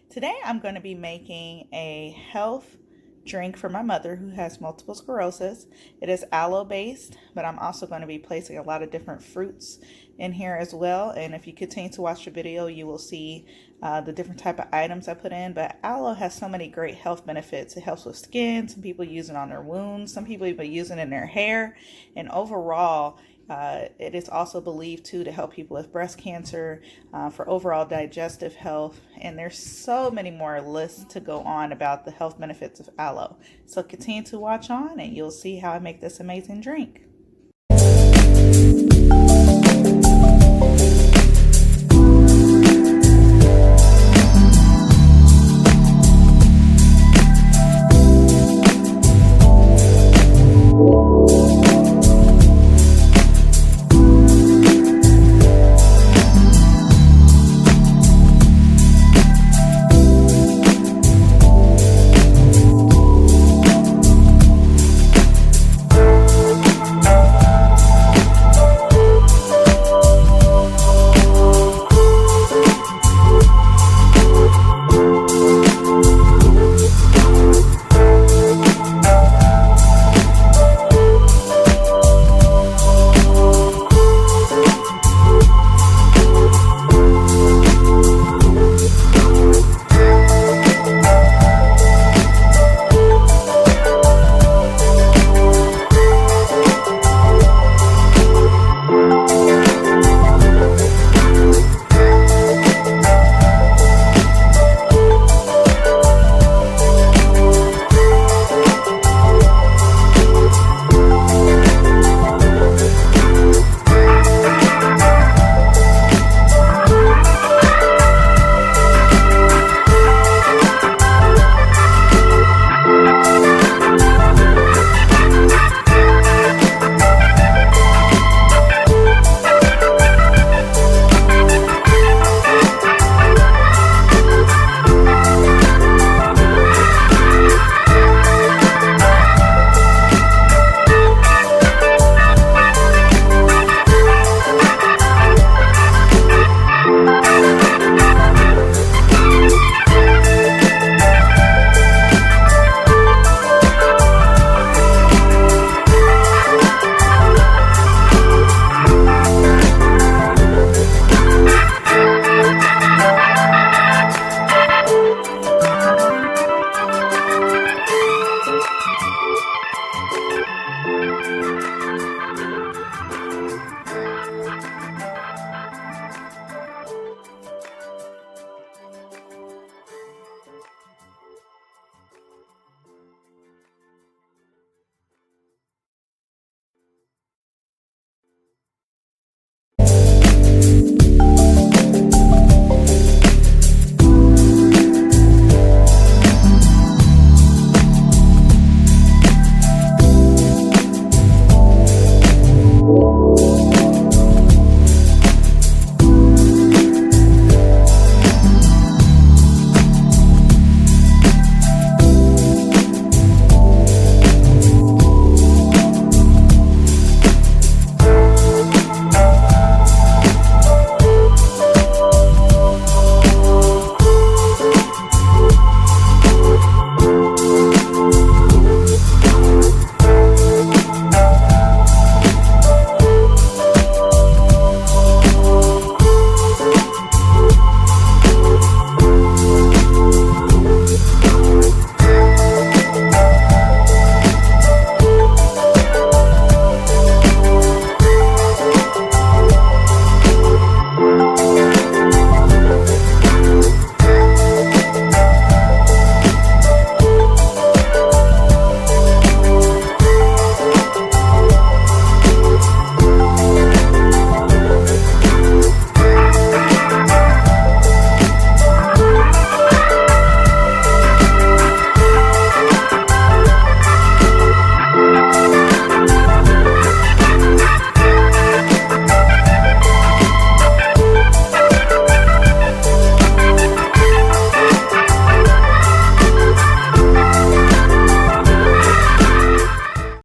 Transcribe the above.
Today I'm going to be making a health drink for my mother who has multiple sclerosis. It is aloe based, but I'm also going to be placing a lot of different fruits in here as well. And if you continue to watch the video, you will see the different type of items I put in. But aloe has so many great health benefits. It helps with skin. Some people use it on their wounds. Some people even use it in their hair. And overall, it is also believed too to help people with breast cancer, for overall digestive health, and there's so many more lists to go on about the health benefits of aloe. So continue to watch on and you'll see how I make this amazing drink.